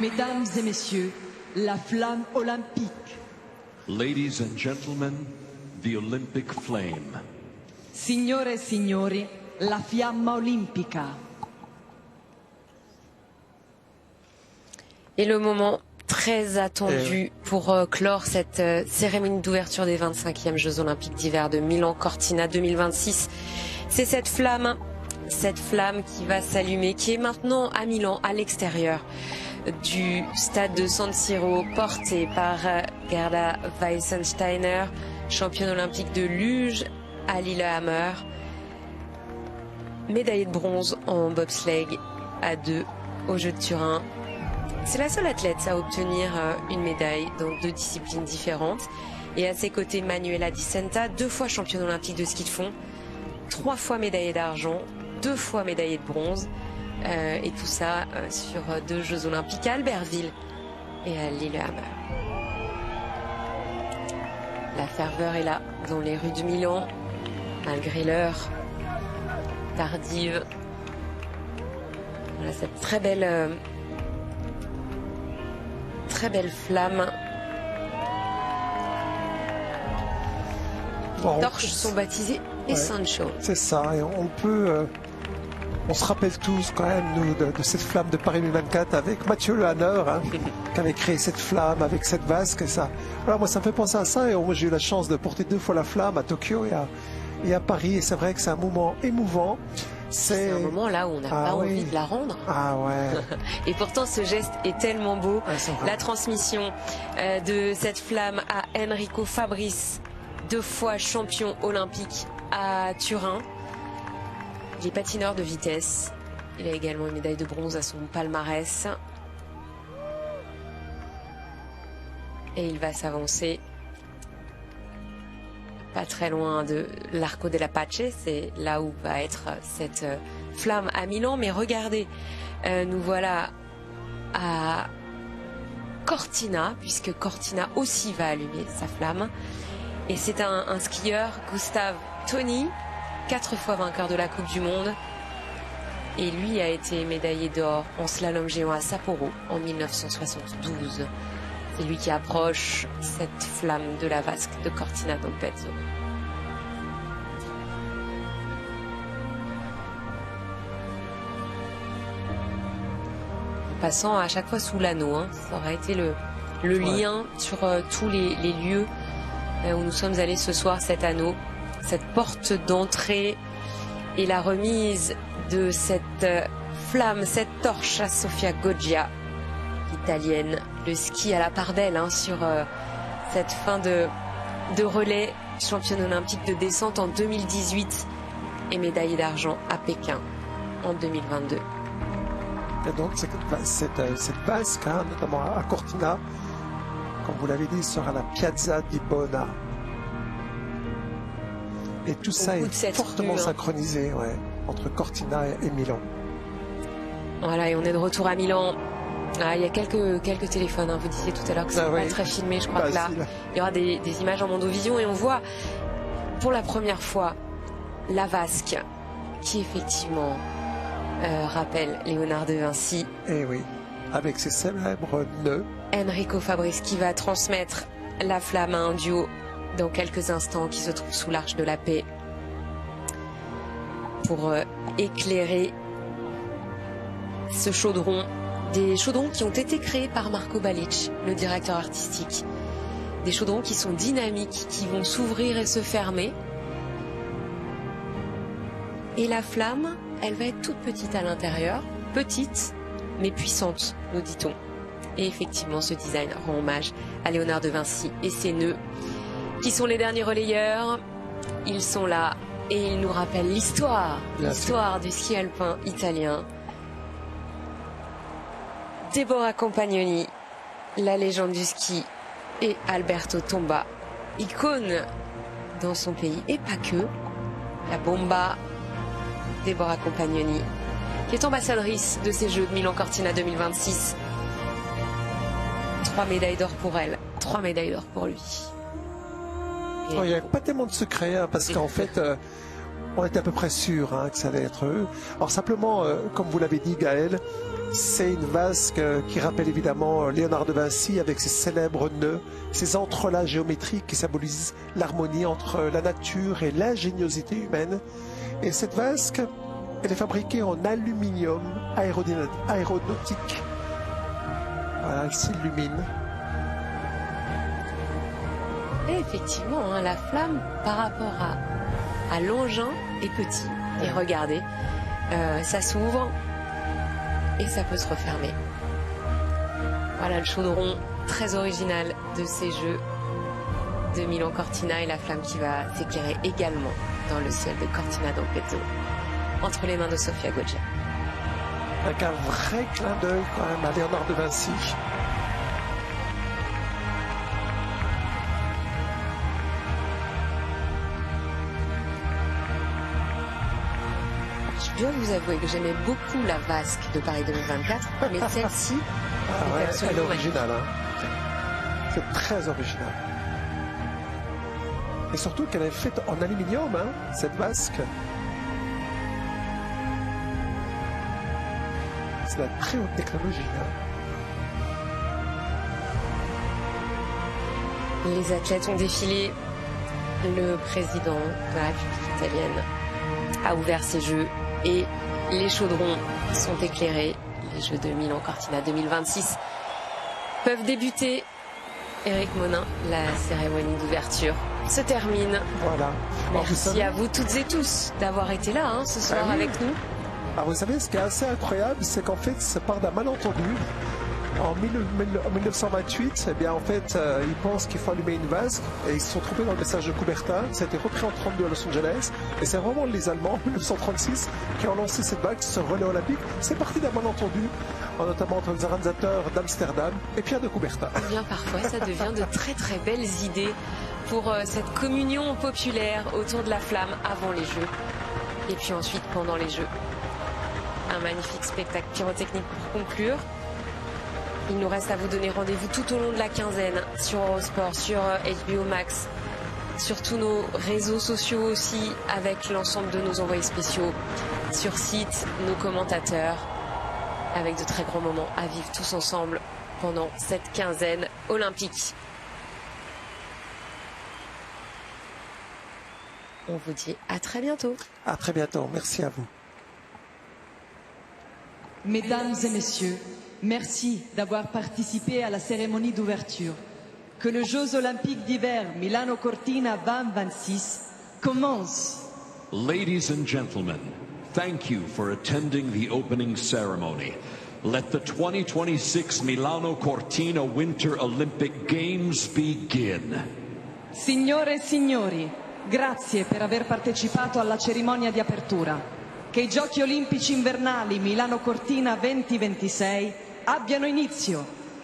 Mesdames et messieurs, la flamme olympique. Ladies and gentlemen, the Olympic flame. Signore e signori, la fiamma olimpica. Et le moment très attendu pour clore cette cérémonie d'ouverture des 25e Jeux Olympiques d'hiver de Milan-Cortina 2026. C'est cette flamme qui va s'allumer, qui est maintenant à Milan, à l'extérieur du stade de San Siro, portée par Gerda Weissensteiner, championne olympique de luge à Lillehammer, médaillée de bronze en bobsleigh à 2 aux Jeux de Turin. C'est la seule athlète à obtenir une médaille dans 2 disciplines différentes. Et à ses côtés, Manuela Di Senta, 2 fois championne olympique de ski de fond, 3 fois médaillée d'argent, 2 fois médaillée de bronze. Et tout ça sur 2 Jeux Olympiques à Albertville et à Lillehammer. La ferveur est là dans les rues de Milan, malgré l'heure tardive. Voilà cette très belle flamme. Bon, les torches sont baptisées Essential. C'est ça, et on se rappelle tous quand même nous, de cette flamme de Paris 2024 avec Mathieu Le Hanner, qui avait créé cette flamme avec cette vasque et ça. Alors moi ça me fait penser à ça, et moi j'ai eu la chance de porter 2 fois la flamme à Tokyo et à Paris, et c'est vrai que c'est un moment émouvant. C'est un moment là où on n'a pas envie de la rendre. Ah ouais. Et pourtant ce geste est tellement beau. La transmission de cette flamme à Enrico Fabrice, 2 fois champion olympique à Turin. Il est patineur de vitesse. Il a également une médaille de bronze à son palmarès. Et il va s'avancer pas très loin de l'Arco della Pace. C'est là où va être cette flamme à Milan. Mais regardez, nous voilà à Cortina, puisque Cortina aussi va allumer sa flamme. Et c'est un skieur, Gustav Toni, 4 fois vainqueur de la Coupe du Monde, et lui a été médaillé d'or en slalom géant à Sapporo en 1972. C'est lui qui approche cette flamme de la vasque de Cortina d'Ampezzo. En passant à chaque fois sous l'anneau, ça aurait été le lien sur tous les lieux où nous sommes allés ce soir, cet anneau. Cette porte d'entrée et la remise de cette flamme, cette torche à Sofia Goggia, italienne. Le ski à la part d'elle sur cette fin de relais, championne olympique de descente en 2018 et médaillée d'argent à Pékin en 2022. Et donc cette vasque, notamment à Cortina, comme vous l'avez dit, sera la Piazza di Bona. Et tout ça est fortement synchronisé entre Cortina et Milan. Voilà, et on est de retour à Milan. Il y a quelques téléphones. Vous disiez tout à l'heure que c'est pas très filmé. Je crois que là, il y aura des images en Mondovision. Et on voit pour la première fois la vasque qui effectivement rappelle Léonard de Vinci. Et oui, avec ses célèbres nœuds. Enrico Fabrice qui va transmettre la flamme à un duo dans quelques instants, qui se trouve sous l'Arche de la Paix, pour éclairer ce chaudron. Des chaudrons qui ont été créés par Marco Balic, le directeur artistique. Des chaudrons qui sont dynamiques, qui vont s'ouvrir et se fermer. Et la flamme, elle va être toute petite à l'intérieur, petite mais puissante, nous dit-on. Et effectivement, ce design rend hommage à Léonard de Vinci et ses nœuds, qui sont les derniers relayeurs. Ils sont là et ils nous rappellent l'histoire du ski alpin italien. Deborah Compagnoni, la légende du ski, et Alberto Tomba, icône dans son pays et pas que. La bomba, Deborah Compagnoni, qui est ambassadrice de ces Jeux de Milan-Cortina 2026. 3 médailles d'or pour elle, 3 médailles d'or pour lui. Il n'y a pas tellement de secrets, parce qu'en fait, on était à peu près sûr que ça allait être eux. Alors simplement, comme vous l'avez dit Gaël, c'est une vasque qui rappelle évidemment Léonard de Vinci avec ses célèbres nœuds, ses entrelacs géométriques qui symbolisent l'harmonie entre la nature et l'ingéniosité humaine. Et cette vasque, elle est fabriquée en aluminium aéronautique. Voilà, elle s'illumine. Et effectivement, la flamme par rapport à l'engin est petit. Et regardez, ça s'ouvre et ça peut se refermer. Voilà le chaudron très original de ces Jeux de Milan Cortina et la flamme qui va s'éclairer également dans le ciel de Cortina d'Ampezzo, entre les mains de Sofia Goggia. Avec un vrai clin d'œil quand même à Léonard de Vinci. Je dois vous avouer que j'aimais beaucoup la vasque de Paris 2024, mais celle-ci, elle est originale. C'est très original. Et surtout qu'elle est faite en aluminium, cette vasque. C'est la très haute technologie. Les athlètes ont défilé. Le président de la République italienne a ouvert ses Jeux et les chaudrons sont éclairés. Les Jeux de Milan Cortina 2026 peuvent débuter. Éric Monin, la cérémonie d'ouverture se termine. Voilà. Merci à vous toutes et tous d'avoir été là ce soir avec nous. Alors vous savez, ce qui est assez incroyable, c'est qu'en fait, ça part d'un malentendu. En 1928, eh bien, en fait, ils pensent qu'il faut allumer une vasque et ils se sont trompés dans le message de Coubertin. Ça a été repris en 1932 à Los Angeles et c'est vraiment les Allemands, en 1936, qui ont lancé cette vague, ce relais olympique. C'est parti d'un malentendu, notamment entre les organisateurs d'Amsterdam et Pierre de Coubertin. Eh bien, parfois, ça devient de très très belles idées pour cette communion populaire autour de la flamme avant les Jeux et puis ensuite pendant les Jeux. Un magnifique spectacle pyrotechnique pour conclure. Il nous reste à vous donner rendez-vous tout au long de la quinzaine sur Eurosport, sur HBO Max, sur tous nos réseaux sociaux aussi, avec l'ensemble de nos envoyés spéciaux, sur site, nos commentateurs, avec de très grands moments à vivre tous ensemble pendant cette quinzaine olympique. On vous dit à très bientôt. À très bientôt. Merci à vous. Mesdames et messieurs, merci d'avoir participé à la cérémonie d'ouverture. Que les Jeux olympiques d'hiver Milano Cortina 2026 commencent. Ladies and gentlemen, thank you for attending the opening ceremony. Let the 2026 Milano Cortina Winter Olympic Games begin. Signore e signori, grazie per aver partecipato alla cerimonia di apertura. Che i Giochi Olimpici Invernali Milano Cortina 2026 abbiano inizio